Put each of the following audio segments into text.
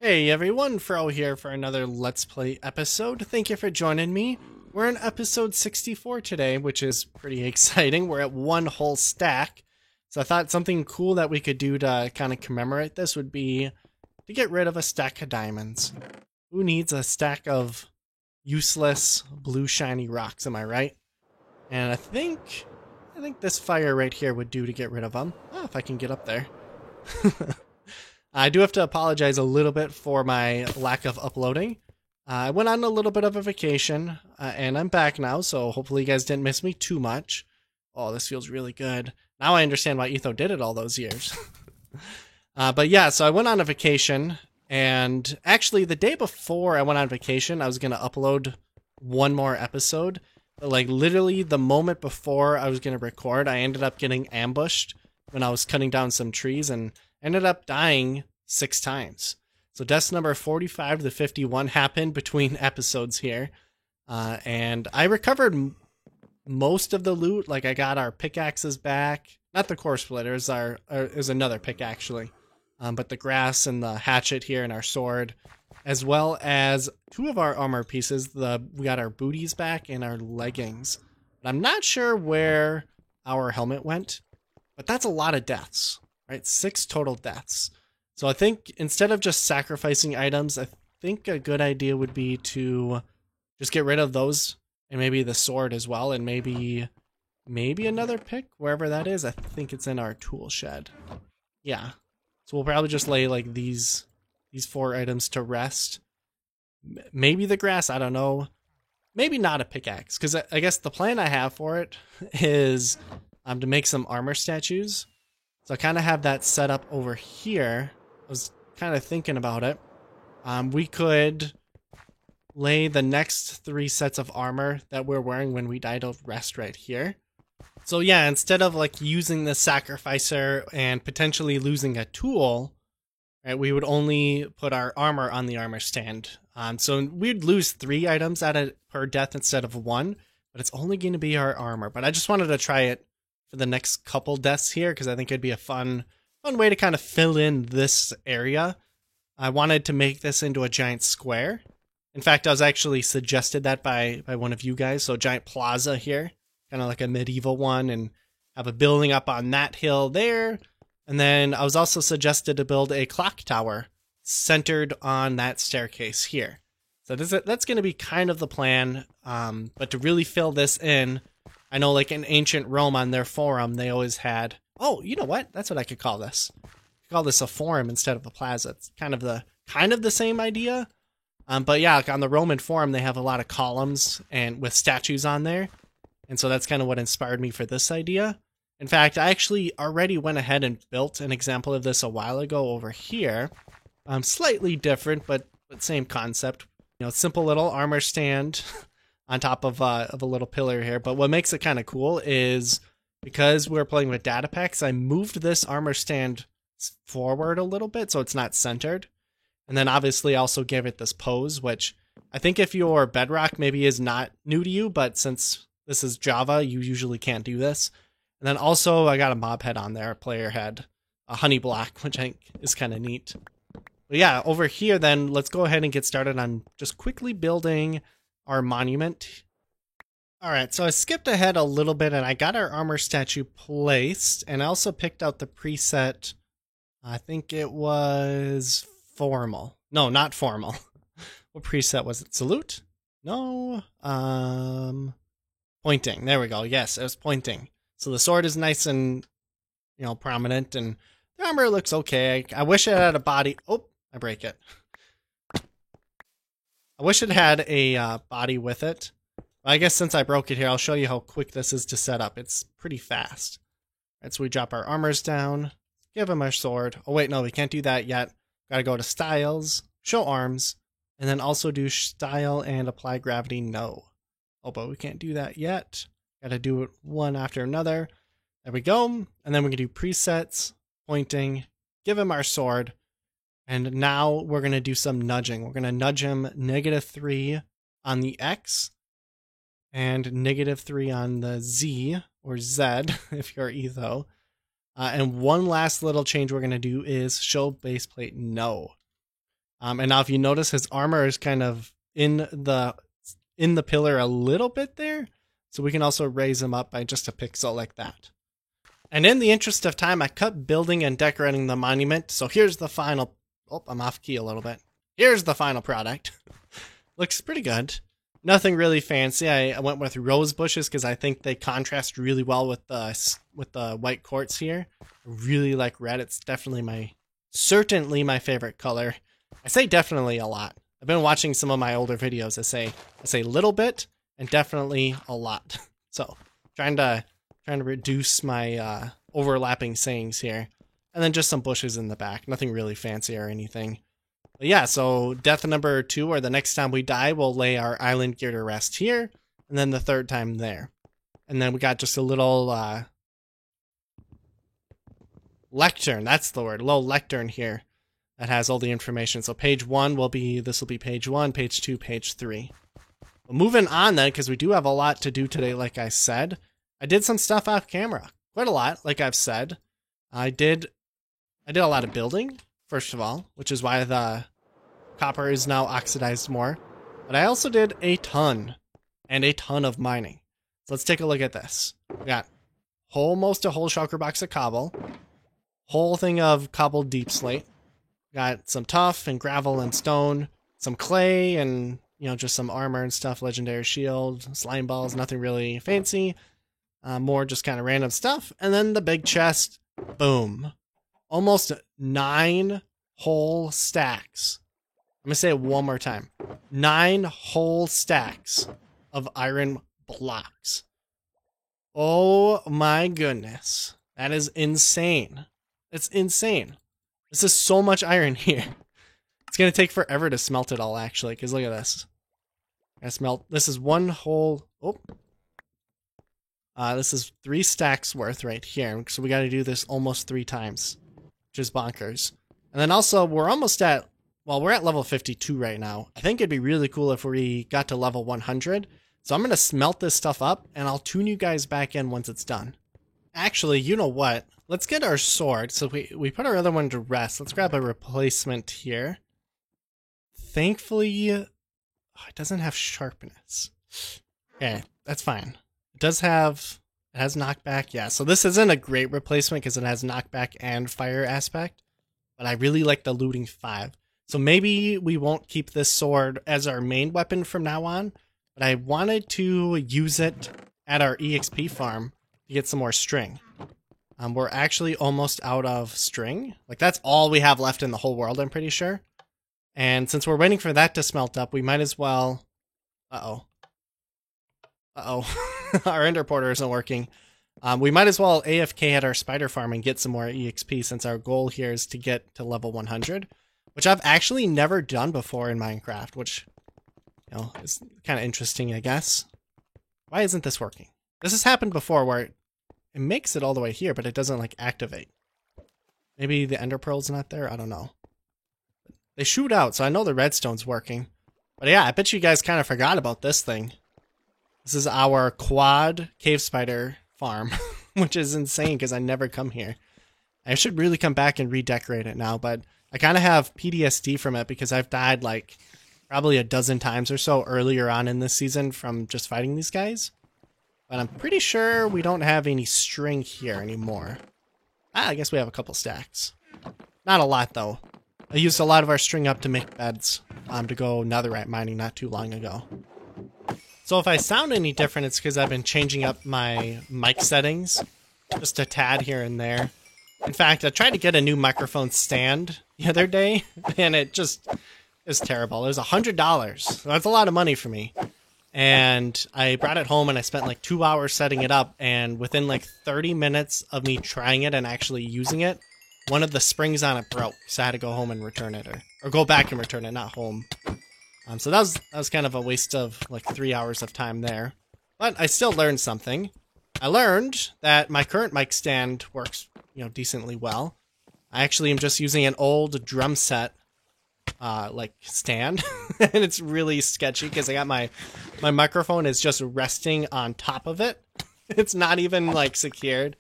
Hey everyone, Fro here for another Let's Play episode. Thank you for joining me. We're in episode 64 today, which is pretty exciting. We're at one whole stack. So I thought something cool that we could do to kind of commemorate this would be to get rid of a stack of diamonds. Who needs a stack of useless blue shiny rocks, am I right? And I think this fire right here would do to get rid of them. Oh, if I can get up there. I do have to apologize a little bit for my lack of uploading. I went on a little bit of a vacation, and I'm back now, so hopefully you guys didn't miss me too much. Oh, this feels really good. Now I understand why Etho did it all those years. But yeah, so I went on a vacation, and actually the day before I went on vacation, I was going to upload one more episode. But like literally the moment before I was going to record, I ended up getting ambushed when I was cutting down some trees and ended up dying 6 times. So deaths number 45 to 51 happened between episodes here. And I recovered most of the loot. Like I got our pickaxes back. Not the core splitters, is another pick actually. But the grass and the hatchet here and our sword. As well as 2 of our armor pieces. We got our booties back and our leggings. But I'm not sure where our helmet went. But that's a lot of deaths. Right, 6 total deaths. So I think instead of just sacrificing items, I think a good idea would be to just get rid of those and maybe the sword as well, and maybe another pick wherever that is. I think it's in our tool shed. Yeah. So we'll probably just lay like these 4 items to rest. Maybe the grass, I don't know. Maybe not a pickaxe, because I guess the plan I have for it is to make some armor statues. So I kind of have that set up over here. I was kind of thinking about it. We could lay the next 3 sets of armor that we're wearing when we die to rest right here. So yeah, instead of like using the sacrificer and potentially losing a tool, right, we would only put our armor on the armor stand. So we'd lose 3 items per death instead of 1, but it's only going to be our armor. But I just wanted to try it for the next couple deaths here because I think it'd be a fun way to kind of fill in this area. I wanted to make this into a giant square. In fact, I was actually suggested that by one of you guys. So giant plaza here, kind of like a medieval one, and have a building up on that hill there. And then I was also suggested to build a clock tower centered on that staircase here. So that's going to be kind of the plan. But to really fill this in, I know like in ancient Rome on their forum, they always had, oh, you know what? That's what I could call this. I could call this a forum instead of a plaza. It's kind of the same idea. But yeah, like on the Roman forum, they have a lot of columns and with statues on there. And so that's kind of what inspired me for this idea. In fact, I actually already went ahead and built an example of this a while ago over here. Slightly different, but same concept. You know, simple little armor stand on top of a little pillar here. But what makes it kind of cool is because we're playing with data packs, I moved this armor stand forward a little bit so it's not centered. And then obviously also gave it this pose, which I think if your Bedrock maybe is not new to you, but since this is Java, you usually can't do this. And then also I got a mob head on there, a player head, a honey block, which I think is kind of neat. But yeah, over here then, let's go ahead and get started on just quickly building our monument. Alright, so I skipped ahead a little bit and I got our armor statue placed, and I also picked out the preset. I think it was formal. No, not formal. What preset was it? Salute? No. Pointing. There we go. Yes, it was pointing. So the sword is nice and, prominent, and the armor looks okay. I wish it had a body. Oh, I break it. I wish it had a body with it. I guess since I broke it here, I'll show you how quick this is to set up. It's pretty fast. Right, so we drop our armors down, give him our sword. Oh wait, no, we can't do that yet. Gotta go to styles, show arms, and then also do style and apply gravity, no. Oh, but we can't do that yet. Gotta do it one after another. There we go. And then we can do presets, pointing, give him our sword. And now we're going to do some nudging. We're going to nudge him -3 on the X and -3 on the Z or Z if you're Etho. And one last little change we're going to do is show base plate no. And now if you notice, his armor is kind of in the pillar a little bit there. So we can also raise him up by just a pixel like that. And in the interest of time, I cut building and decorating the monument. So here's the final... Oh, I'm off key a little bit. Here's the final product. Looks pretty good. Nothing really fancy. I went with rose bushes because I think they contrast really well with the white quartz here. I really like red. It's certainly my favorite color. I say definitely a lot. I've been watching some of my older videos. I say little bit and definitely a lot. So trying to reduce my overlapping sayings here. And then just some bushes in the back. Nothing really fancy or anything. But yeah, so death number 2, or the next time we die, we'll lay our island gear to rest here. And then the third time there. And then we got just a little lectern. That's the word. Little lectern here that has all the information. So page 1 will be page 1, page 2, page 3. But moving on then, because we do have a lot to do today, like I said. I did some stuff off camera. Quite a lot, like I've said. I did a lot of building, first of all, which is why the copper is now oxidized more. But I also did a ton of mining. So let's take a look at this. We got almost a whole shulker box of cobble, whole thing of cobbled deep slate. Got some tuff and gravel and stone, some clay and, just some armor and stuff, legendary shield, slime balls, nothing really fancy. More just kind of random stuff. And then the big chest, boom. Almost 9 whole stacks. I'm going to say it one more time. 9 whole stacks of iron blocks. Oh my goodness. That is insane. It's insane. This is so much iron here. It's going to take forever to smelt it all, actually, because look at this. This is one whole... Oh. This is 3 stacks worth right here. So we got to do this almost 3 times, which is bonkers. And then also, we're at level 52 right now. I think it'd be really cool if we got to level 100. So I'm going to smelt this stuff up, and I'll tune you guys back in once it's done. Actually, you know what? Let's get our sword. So we put our other one to rest. Let's grab a replacement here. Thankfully, it doesn't have sharpness. Okay, that's fine. It has knockback, yeah. So this isn't a great replacement because it has knockback and fire aspect. But I really like the looting 5. So maybe we won't keep this sword as our main weapon from now on. But I wanted to use it at our EXP farm to get some more string. We're actually almost out of string. Like, that's all we have left in the whole world, I'm pretty sure. And since we're waiting for that to smelt up, we might as well... Uh-oh. Our ender porter isn't working. We might as well AFK at our spider farm and get some more EXP, since our goal here is to get to level 100, which I've actually never done before in Minecraft, which, is kind of interesting, I guess. Why isn't this working? This has happened before where it makes it all the way here, but it doesn't, like, activate. Maybe the ender pearl's not there? I don't know. They shoot out, so I know the redstone's working. But yeah, I bet you guys kind of forgot about this thing. This is our quad cave spider farm, which is insane because I never come here. I should really come back and redecorate it now, but I kind of have PTSD from it because I've died like probably a dozen times or so earlier on in this season from just fighting these guys. But I'm pretty sure we don't have any string here anymore. I guess we have a couple stacks. Not a lot, though. I used a lot of our string up to make beds to go netherite mining not too long ago. So if I sound any different, it's because I've been changing up my mic settings just a tad here and there. In fact, I tried to get a new microphone stand the other day, and it was terrible. It was $100. That's a lot of money for me. And I brought it home, and I spent like 2 hours setting it up, and within like 30 minutes of me trying it and actually using it, one of the springs on it broke, so I had to go home and return it, or go back and return it, not home. So that was kind of a waste of like 3 hours of time there. But I still learned something. I learned that my current mic stand works, decently well. I actually am just using an old drum set, like stand, and it's really sketchy because I got my microphone is just resting on top of it. It's not even like secured.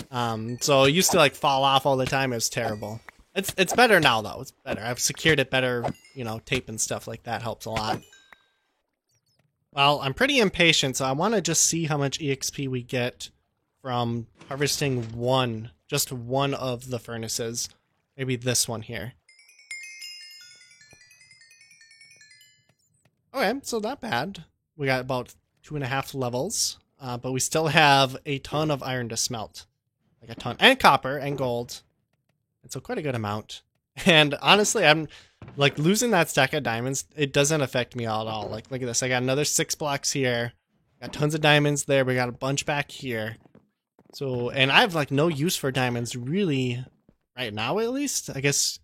So it used to like fall off all the time. It was terrible. It's better now though. It's better. I've secured it better, you know, tape and stuff like that helps a lot. Well, I'm pretty impatient, so I want to just see how much EXP we get from harvesting just one of the furnaces. Maybe this one here. Okay, so not bad. We got about 2.5 levels, but we still have a ton of iron to smelt. Like a ton. And copper and gold. And so quite a good amount. And honestly, I'm like losing that stack of diamonds. It doesn't affect me at all. Like, look at this. I got another 6 blocks here. Got tons of diamonds there. We got a bunch back here. So, and I have like no use for diamonds really right now, at least. I guess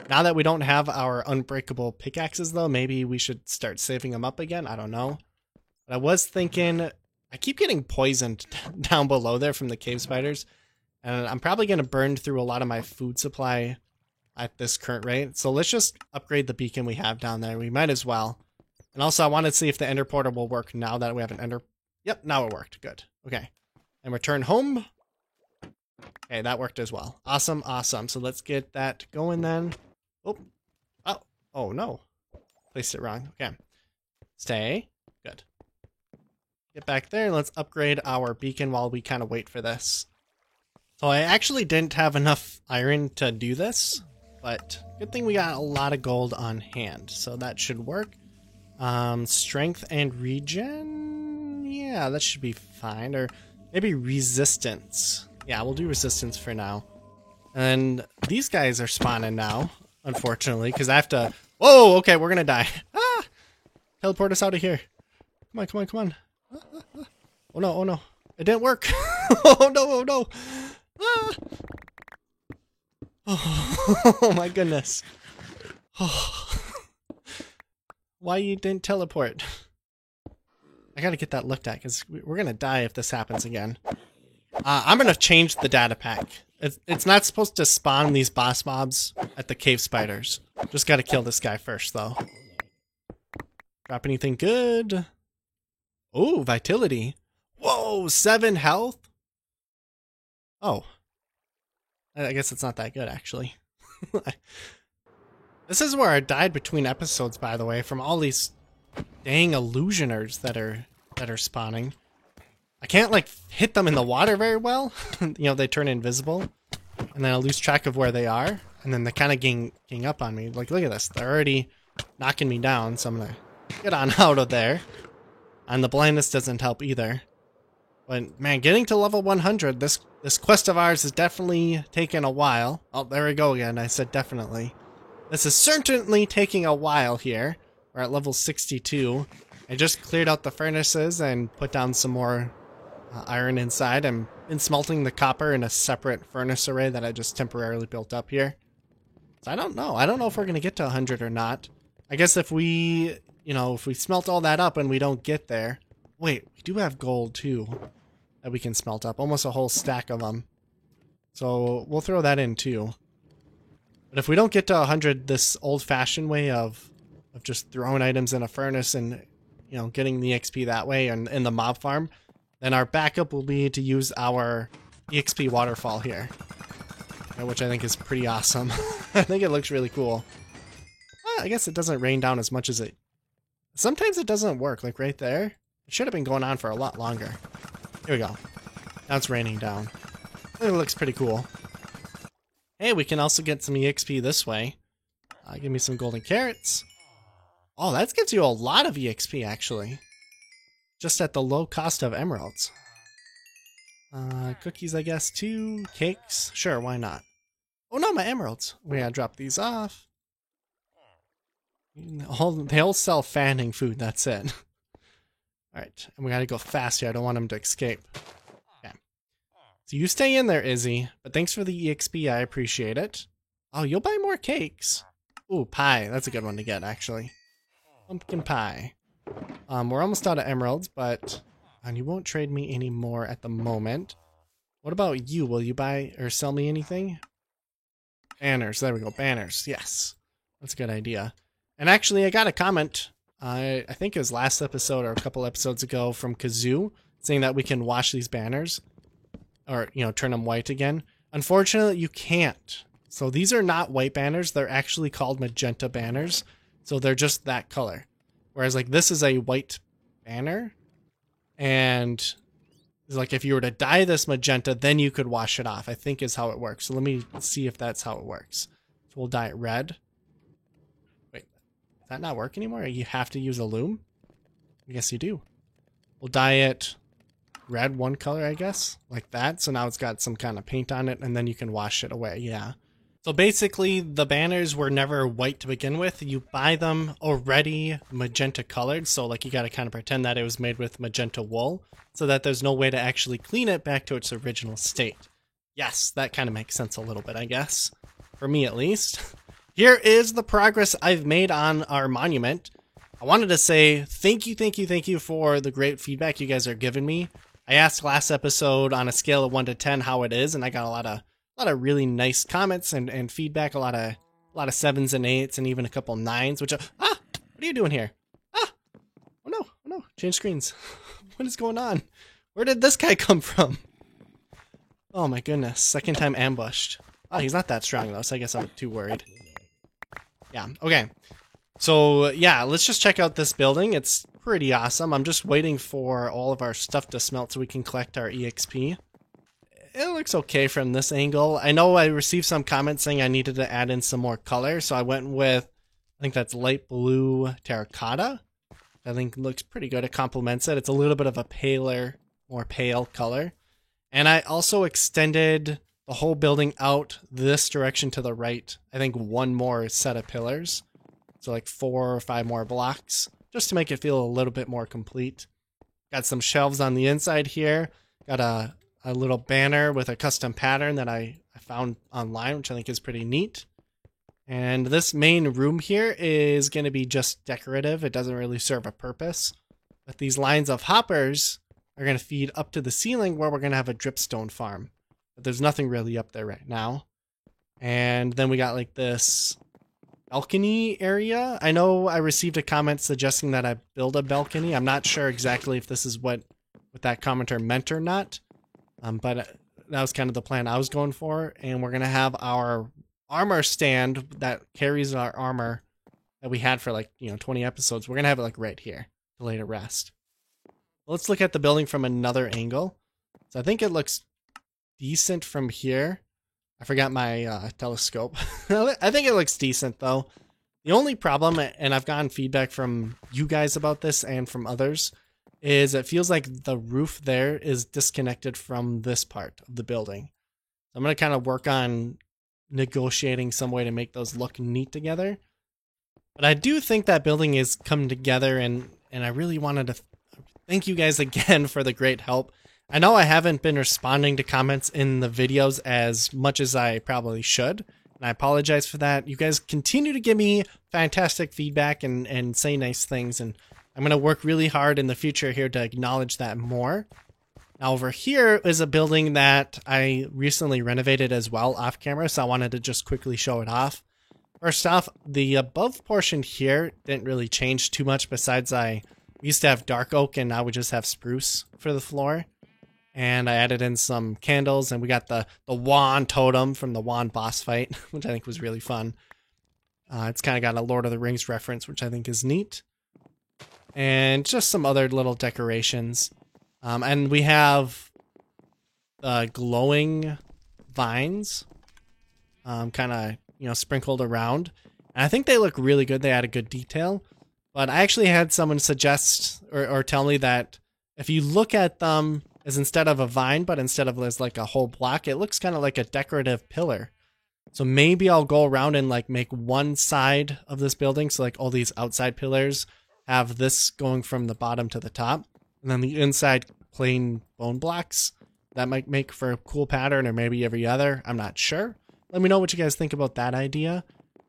now that we don't have our unbreakable pickaxes though, maybe we should start saving them up again. I don't know. But I was thinking, I keep getting poisoned down below there from the cave spiders. And I'm probably going to burn through a lot of my food supply at this current rate. So let's just upgrade the beacon we have down there. We might as well. And also I want to see if the ender portal will work now that we have an ender. Yep, now it worked. Good. Okay. And return home. Okay, that worked as well. Awesome, awesome. So let's get that going then. Oh no. Placed it wrong. Okay. Stay. Good. Get back there and let's upgrade our beacon while we kind of wait for this. So I actually didn't have enough iron to do this, but good thing we got a lot of gold on hand, so that should work. Strength and regen? Yeah, that should be fine. Or maybe resistance. Yeah, we'll do resistance for now. And these guys are spawning now, unfortunately, because I have to... Whoa, okay, we're gonna die. Ah! Teleport us out of here. Come on, come on, come on. Oh no, oh no. It didn't work. Oh no, oh no. Ah. Oh my goodness. Oh. Why you didn't teleport? I gotta get that looked at because we're gonna die if this happens again. I'm gonna change the data pack. It's not supposed to spawn these boss mobs at the cave spiders. Just gotta kill this guy first though. Drop anything good? Oh, vitality. Whoa, 7 health? Oh. I guess it's not that good, actually. This is where I died between episodes, by the way, from all these dang illusioners that are spawning. I can't, like, hit them in the water very well. You know, they turn invisible. And then I lose track of where they are. And then they kind of gang up on me. Like, look at this. They're already knocking me down, so I'm gonna get on out of there. And the blindness doesn't help either. But man, getting to level 100, this quest of ours is definitely taking a while. Oh, there we go again. I said definitely. This is certainly taking a while here. We're at level 62. I just cleared out the furnaces and put down some more iron inside. I'm been smelting the copper in a separate furnace array that I just temporarily built up here. So I don't know. I don't know if we're going to get to 100 or not. I guess if we, you know, if we smelt all that up and we don't get there. Wait, we do have gold too that we can smelt up. Almost a whole stack of them. So we'll throw that in too. But if we don't get to 100 this old-fashioned way of just throwing items in a furnace and, you know, getting the XP that way and in the mob farm, then our backup will be to use our EXP waterfall here. Which I think is pretty awesome. I think it looks really cool. I guess it doesn't rain down as much as it... Sometimes it doesn't work, like right there. It should have been going on for a lot longer. Here we go. Now it's raining down. It looks pretty cool. Hey, we can also get some EXP this way. Give me some golden carrots. Oh, that gives you a lot of EXP, actually. Just at the low cost of emeralds. Cookies, I guess, too. Cakes. Sure, why not? Oh no, my emeralds. We gotta drop these off. They all sell fanning food, that's it. Alright, and we gotta go fast here. I don't want them to escape. Okay. So you stay in there, Izzy. But thanks for the EXP, I appreciate it. Oh, you'll buy more cakes. Ooh, pie. That's a good one to get, actually. Pumpkin pie. We're almost out of emeralds, but... And you won't trade me any more at the moment. What about you? Will you buy or sell me anything? Banners. There we go. Banners. Yes. That's a good idea. And actually, I got a comment, I think it was last episode or a couple episodes ago from Kazoo, saying that we can wash these banners. Or, you know, turn them white again. Unfortunately, you can't. So these are not white banners. They're actually called magenta banners. So they're just that color. Whereas like this is a white banner. And like if you were to dye this magenta, then you could wash it off, I think is how it works. So let me see if that's how it works. So we'll dye it red. Wait, does that not work anymore? You have to use a loom? I guess you do. We'll dye it red, one color, I guess, like that. So now it's got some kind of paint on it, and then you can wash it away. Yeah. So basically, the banners were never white to begin with. You buy them already magenta colored. So like you got to kind of pretend that it was made with magenta wool so that there's no way to actually clean it back to its original state. Yes, that kind of makes sense a little bit, I guess. For me, at least. Here is the progress I've made on our monument. I wanted to say thank you for the great feedback you guys are giving me. I asked last episode on a scale of 1 to 10 how it is, and I got a lot of really nice comments and feedback, a lot of 7s and 8s and even a couple 9s, which what are you doing here? Oh no, change screens. What is going on? Where did this guy come from? Oh my goodness, second time ambushed. Oh, he's not that strong though, so I guess I'm too worried. Yeah, okay. So yeah, let's just check out this building. It's pretty awesome. I'm just waiting for all of our stuff to smelt so we can collect our EXP. It looks okay from this angle. I know I received some comments saying I needed to add in some more color, so I went with, I think that's light blue terracotta. I think looks pretty good. It complements it. It's a little bit of a paler, more pale color. And I also extended the whole building out this direction to the right. I think one more set of pillars. So like 4 or 5 more blocks, just to make it feel a little bit more complete. Got some shelves on the inside here. Got a little banner with a custom pattern that I found online, which I think is pretty neat. And this main room here is going to be just decorative. It doesn't really serve a purpose. But these lines of hoppers are going to feed up to the ceiling where we're going to have a dripstone farm. But there's nothing really up there right now. And then we got like this balcony area. I know I received a comment suggesting that I build a balcony. I'm not sure exactly if this is what that commenter meant or not. But that was kind of the plan I was going for. And we're going to have our armor stand that carries our armor that we had for like, 20 episodes. We're going to have it like right here to lay to rest. Let's look at the building from another angle. So I think it looks decent from here. I forgot my telescope. I think it looks decent though. The only problem, and I've gotten feedback from you guys about this and from others, is it feels like the roof there is disconnected from this part of the building. I'm going to kind of work on negotiating some way to make those look neat together. But I do think that building is coming together, and I really wanted to thank you guys again for the great help. I know I haven't been responding to comments in the videos as much as I probably should, and I apologize for that. You guys continue to give me fantastic feedback and say nice things, and I'm going to work really hard in the future here to acknowledge that more. Now over here is a building that I recently renovated as well off camera, so I wanted to just quickly show it off. First off, the above portion here didn't really change too much besides I used to have dark oak and now we just have spruce for the floor. And I added in some candles, and we got the wand totem from the wand boss fight, which I think was really fun. It's kind of got a Lord of the Rings reference, which I think is neat. And just some other little decorations. And we have glowing vines kind of, sprinkled around. And I think they look really good. They add a good detail. But I actually had someone suggest or tell me that if you look at them as instead of a vine, but instead of as like a whole block, it looks kind of like a decorative pillar. So maybe I'll go around and like make one side of this building. So like all these outside pillars have this going from the bottom to the top. And then the inside plain bone blocks. That might make for a cool pattern, or maybe every other. I'm not sure. Let me know what you guys think about that idea.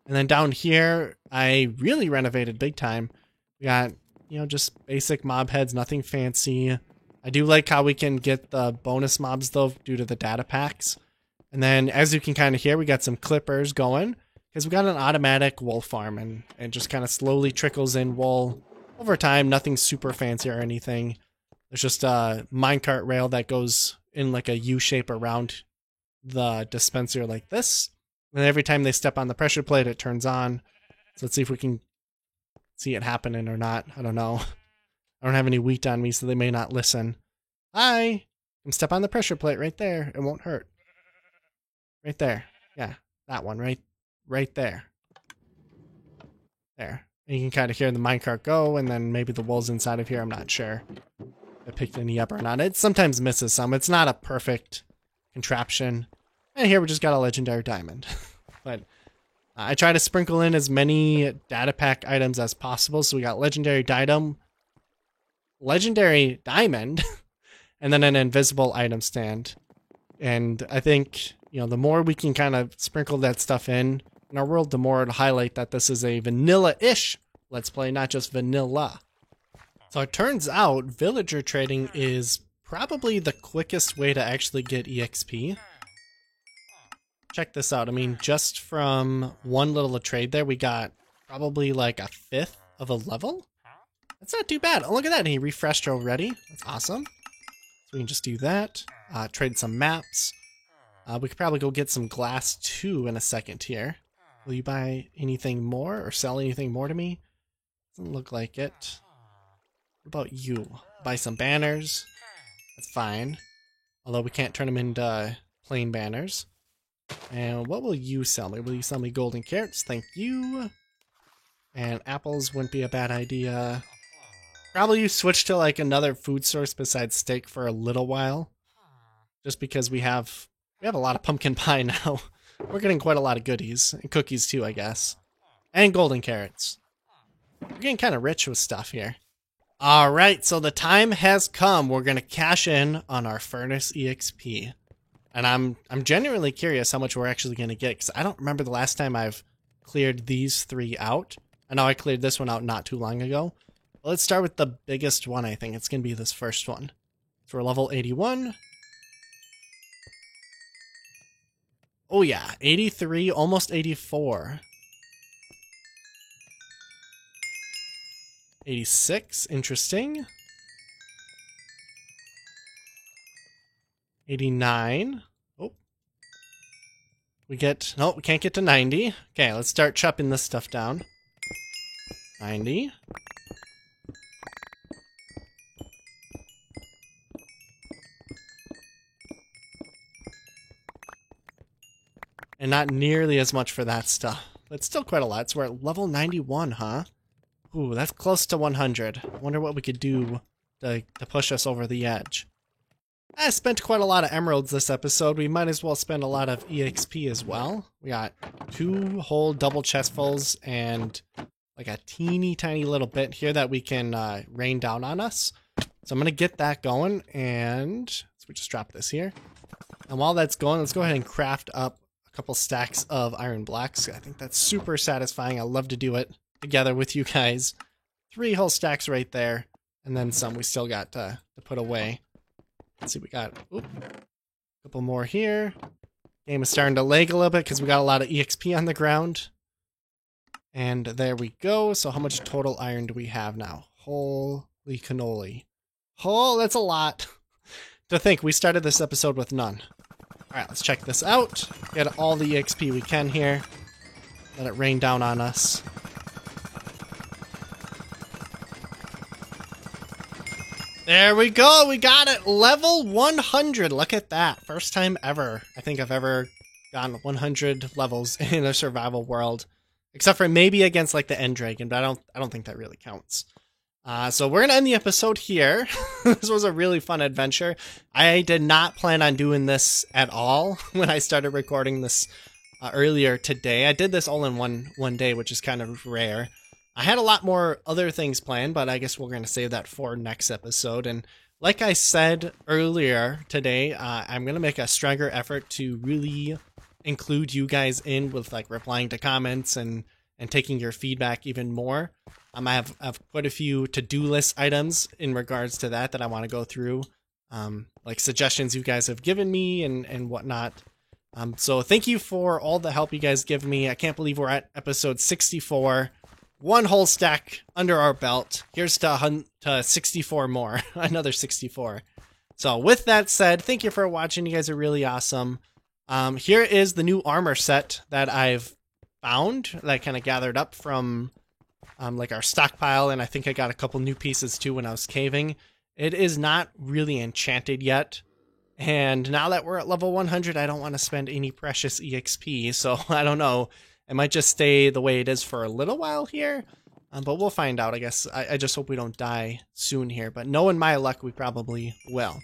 And then down here, I really renovated big time. We got, just basic mob heads, nothing fancy. I do like how we can get the bonus mobs though due to the data packs. And then as you can kind of hear, we got some clippers going because we got an automatic wool farm, and it just kind of slowly trickles in wool over time. Nothing super fancy or anything. There's just a minecart rail that goes in like a U shape around the dispenser like this. And every time they step on the pressure plate, it turns on. So let's see if we can see it happening or not. I don't know. I don't have any wheat on me, so they may not listen. Hi! Come step on the pressure plate right there. It won't hurt. Right there. Yeah, that one right there. There. And you can kind of hear the minecart go, and then maybe the wool's inside of here. I'm not sure if I picked any up or not. It sometimes misses some. It's not a perfect contraption. And here we just got a legendary diamond. But I try to sprinkle in as many data pack items as possible. So we got legendary diamond, and then an invisible item stand. And I think, you know, the more we can kind of sprinkle that stuff in our world, the more it'll highlight that this is a vanilla-ish Let's Play, not just vanilla. So it turns out villager trading is probably the quickest way to actually get EXP. Check this out. I mean, just from one little trade there, we got probably like a fifth of a level. That's not too bad. Oh, look at that. He refreshed already. That's awesome. So we can just do that. Trade some maps. We could probably go get some glass too in a second here. Will you buy anything more or sell anything more to me? Doesn't look like it. What about you? Buy some banners. That's fine. Although we can't turn them into plain banners. And what will you sell me? Will you sell me golden carrots? Thank you. And apples wouldn't be a bad idea. Probably you switch to like another food source besides steak for a little while. Just because we have a lot of pumpkin pie now. We're getting quite a lot of goodies. And cookies too, I guess. And golden carrots. We're getting kind of rich with stuff here. Alright, so the time has come. We're going to cash in on our furnace EXP. And I'm genuinely curious how much we're actually going to get, because I don't remember the last time I've cleared these three out. I know I cleared this one out not too long ago. But let's start with the biggest one, I think. It's going to be this first one. So we're level 81. Oh yeah, 83, almost 84. 86, interesting. 89. Oh. We can't get to 90. Okay, let's start chopping this stuff down. 90. And not nearly as much for that stuff. But still quite a lot. So we're at level 91, huh? Ooh, that's close to 100. I wonder what we could do to push us over the edge. I spent quite a lot of emeralds this episode. We might as well spend a lot of EXP as well. We got 2 whole double chestfuls and like a teeny tiny little bit here that we can rain down on us. So I'm going to get that going, and so we just drop this here. And while that's going, let's go ahead and craft up a couple stacks of iron blocks. I think that's super satisfying. I love to do it together with you guys. 3 whole stacks right there, and then some we still got to put away. Let's see, we got a couple more here. Game is starting to lag a little bit because we got a lot of EXP on the ground. And there we go. So how much total iron do we have now? Holy cannoli. Oh, that's a lot. To think, we started this episode with none. Alright, let's check this out. Get all the EXP we can here. Let it rain down on us. There we go, we got it! Level 100! Look at that. First time ever. I think I've ever gotten 100 levels in a survival world. Except for maybe against like the End Dragon, but I don't think that really counts. So we're gonna end the episode here. This was a really fun adventure. I did not plan on doing this at all when I started recording this earlier today. I did this all in one day, which is kind of rare. I had a lot more other things planned, but I guess we're going to save that for next episode. And like I said earlier today, I'm going to make a stronger effort to really include you guys in with like replying to comments and taking your feedback even more. I have quite a few to-do list items in regards to that I want to go through, like suggestions you guys have given me and whatnot. So thank you for all the help you guys give me. I can't believe we're at episode 64. 1 whole stack under our belt. Here's to 64 more. Another 64. So with that said, thank you for watching. You guys are really awesome. Here is the new armor set that I've found, that I kind of gathered up from like our stockpile, and I think I got a couple new pieces too when I was caving. It is not really enchanted yet, and now that we're at level 100, I don't want to spend any precious EXP, so I don't know. It might just stay the way it is for a little while here, but we'll find out, I guess. I just hope we don't die soon here, but knowing my luck, we probably will.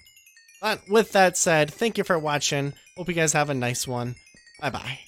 But with that said, thank you for watching. Hope you guys have a nice one. Bye-bye.